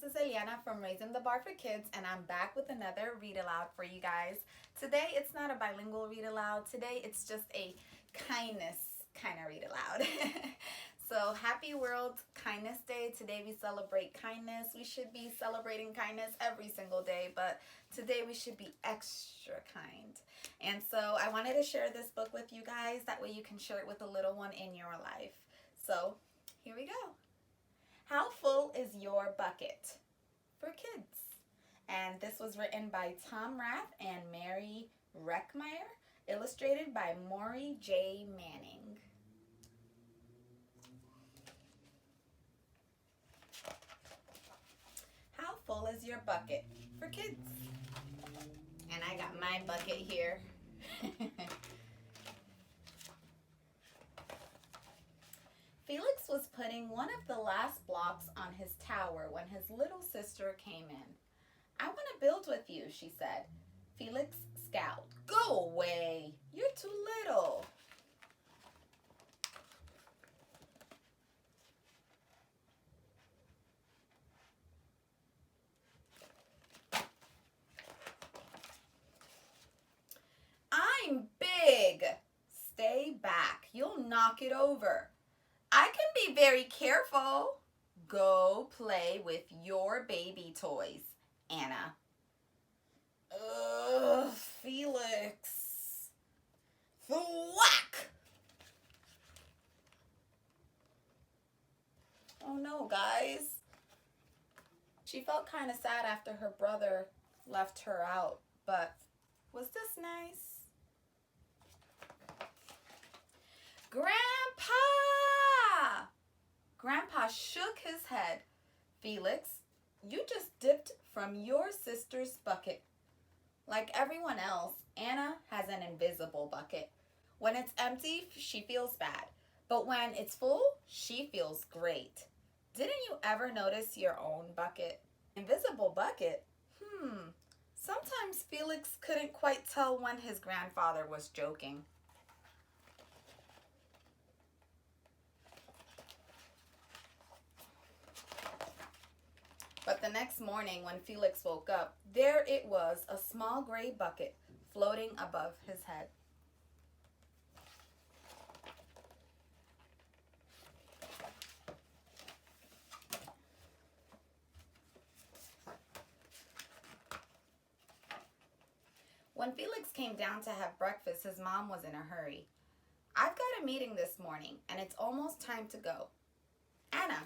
this is Eliana from Raising the Bar for Kids, and I'm back with another read aloud for you guys. Today, it's not a bilingual read aloud. Today, it's just a kindness kind of read aloud. So, happy World Kindness Day. Today, we celebrate kindness. We should be celebrating kindness every single day, but today, we should be extra kind. And so, I wanted to share this book with you guys. That way, you can share it with a little one in your life. So, here we go. How full is your bucket? For kids. And this was written by Tom Rath and Mary Reckmeyer, illustrated by Maury J. Manning. How full is your bucket? For kids. And I got my bucket here. Felix was putting one of the last blocks on his tower when his little sister came in. I want to build with you, she said. Felix scowled. Go away. You're too little. I'm big. Stay back. You'll knock it over. I can be very careful. Go play with your baby toys, Anna. Ugh, Felix. Thwack! Oh no, guys. She felt kind of sad after her brother left her out, but was this nice? Grandpa! Grandpa shook his head. Felix, you just dipped from your sister's bucket. Like everyone else, Anna has an invisible bucket. When it's empty, she feels bad. But when it's full, she feels great. Didn't you ever notice your own bucket? Invisible bucket? Sometimes Felix couldn't quite tell when his grandfather was joking. But the next morning when Felix woke up, there it was, a small gray bucket floating above his head. When Felix came down to have breakfast, his mom was in a hurry. I've got a meeting this morning, and it's almost time to go. Anna,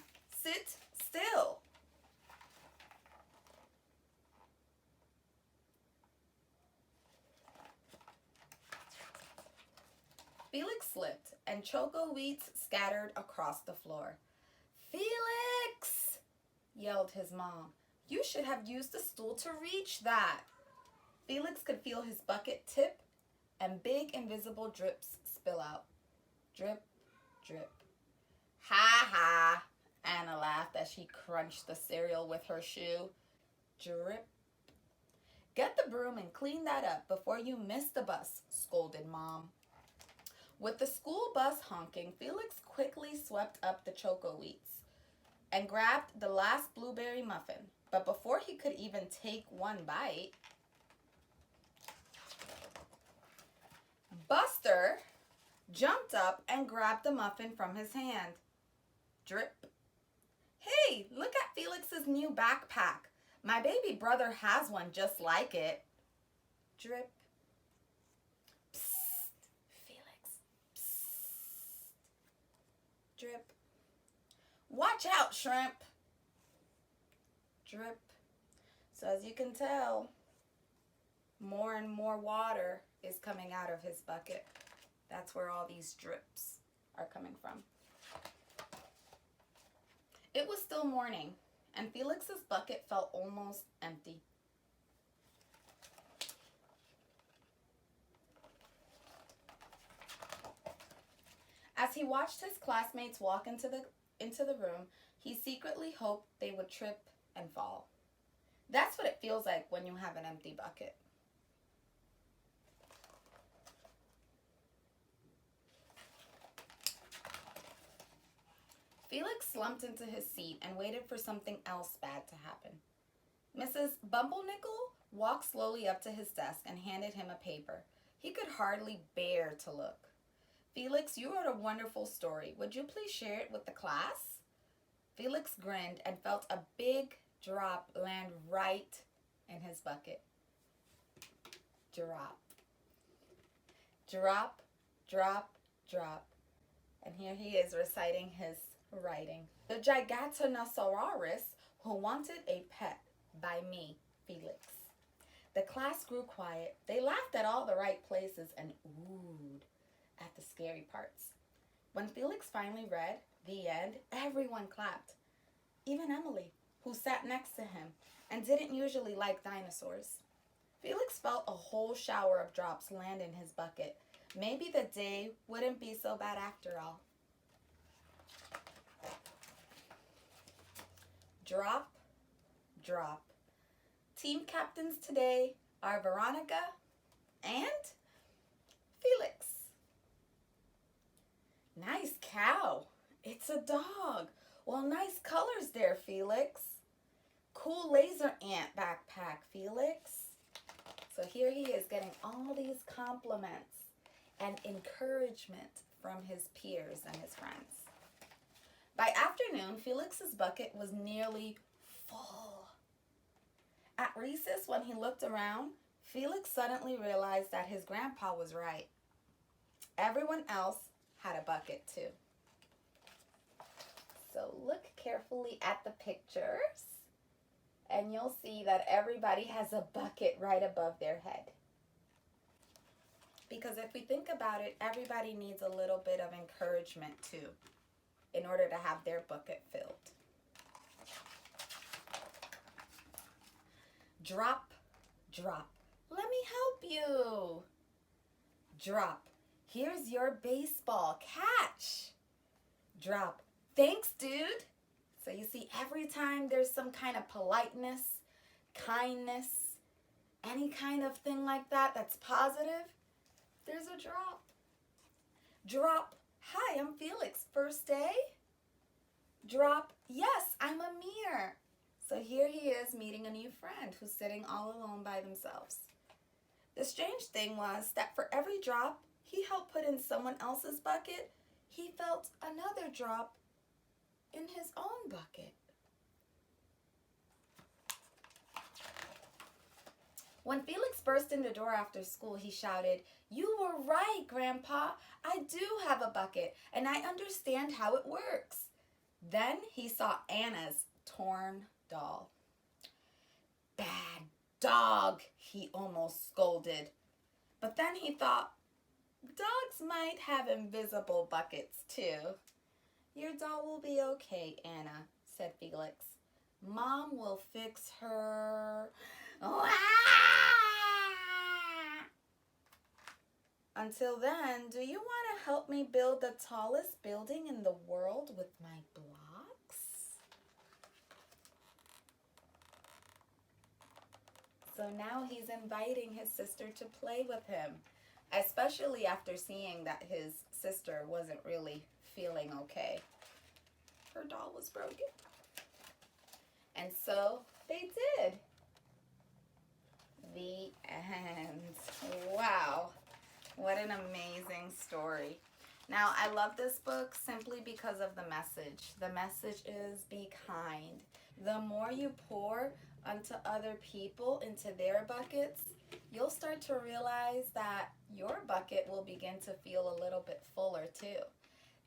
sit still. Felix slipped, and choco wheats scattered across the floor. Felix! Yelled his mom. You should have used the stool to reach that. Felix could feel his bucket tip and big invisible drips spill out. Drip, drip. Ha ha, Anna laughed as she crunched the cereal with her shoe. Drip. Get the broom and clean that up before you miss the bus, scolded Mom. With the school bus honking, Felix quickly swept up the choco wheats and grabbed the last blueberry muffin. But before he could even take one bite, Buster jumped up and grabbed the muffin from his hand. Drip. Hey, look at Felix's new backpack. My baby brother has one just like it. Drip. Drip. Watch out, shrimp. Drip. So as you can tell, more and more water is coming out of his bucket. That's where all these drips are coming from. It was still morning, and Felix's bucket felt almost empty. As he watched his classmates walk into the room, he secretly hoped they would trip and fall. That's what it feels like when you have an empty bucket. Felix slumped into his seat and waited for something else bad to happen. Mrs. Bumblenickle walked slowly up to his desk and handed him a paper. He could hardly bear to look. Felix, you wrote a wonderful story. Would you please share it with the class? Felix grinned and felt a big drop land right in his bucket. Drop. Drop, drop, drop. And here he is reciting his writing. The Gigantanosaurus Who Wanted a Pet by me, Felix. The class grew quiet. They laughed at all the right places and oohed at the scary parts. When Felix finally read the end, everyone clapped. Even Emily, who sat next to him and didn't usually like dinosaurs. Felix felt a whole shower of drops land in his bucket. Maybe the day wouldn't be so bad after all. Drop, drop. Team captains today are Veronica and Felix. Nice cow. It's a dog. Well, nice colors there, Felix. Cool laser ant backpack, Felix. So here he is getting all these compliments and encouragement from his peers and his friends. By afternoon, Felix's bucket was nearly full. At recess, when he looked around, Felix suddenly realized that his grandpa was right. Everyone else had a bucket too. So look carefully at the pictures and you'll see that everybody has a bucket right above their head. Because if we think about it, everybody needs a little bit of encouragement too in order to have their bucket filled. Drop, drop. Let me help you. Drop. Here's your baseball. Catch. Drop. Thanks, dude. So you see, every time there's some kind of politeness, kindness, any kind of thing like that that's positive, there's a drop. Drop. Hi, I'm Felix. First day? Drop. Yes, I'm Amir. So here he is meeting a new friend who's sitting all alone by themselves. The strange thing was that for every drop he helped put in someone else's bucket, he felt another drop in his own bucket. When Felix burst in the door after school, he shouted, "You were right, Grandpa. I do have a bucket, and I understand how it works." Then he saw Anna's torn doll. "Bad dog," he almost scolded. But then he thought, dogs might have invisible buckets too. "Your doll will be okay, Anna," said Felix. "Mom will fix her." Until then, do you want to help me build the tallest building in the world with my blocks? So now he's inviting his sister to play with him, especially after seeing that his sister wasn't really feeling okay. Her doll was broken. And so they did. The end. Wow. What an amazing story. Now, I love this book simply because of the message. The message is be kind. The more you pour unto other people into their buckets, you'll start to realize that your bucket will begin to feel a little bit fuller too.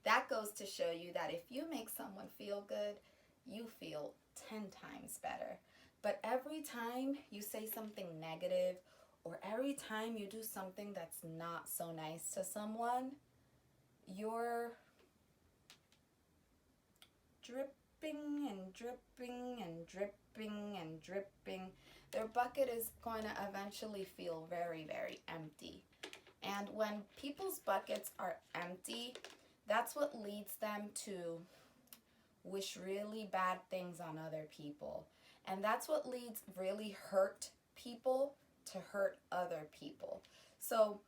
That goes to show you that if you make someone feel good, you feel 10 times better. But every time you say something negative or every time you do something that's not so nice to someone, you're dripping and dripping and dripping and dripping. Their bucket is going to eventually feel very, very empty. And when people's buckets are empty, that's what leads them to wish really bad things on other people. And that's what leads really hurt people to hurt other people. So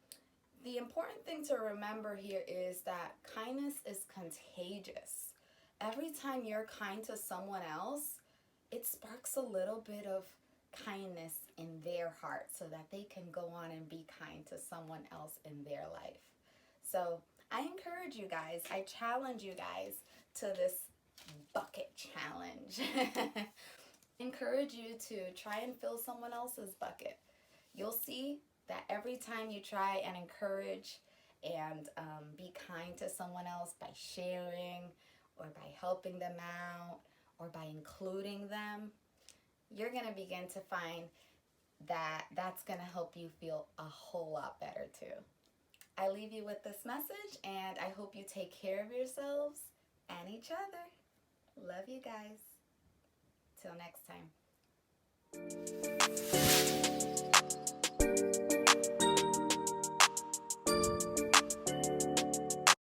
the important thing to remember here is that kindness is contagious. Every time you're kind to someone else, it sparks a little bit of kindness in their heart so that they can go on and be kind to someone else in their life. So I encourage you guys, I challenge you guys to this bucket challenge. Encourage you to try and fill someone else's bucket. You'll see that every time you try and encourage and be kind to someone else by sharing or by helping them out or by including them, you're going to begin to find that that's going to help you feel a whole lot better too. I leave you with this message, and I hope you take care of yourselves and each other. Love you guys. Till next time.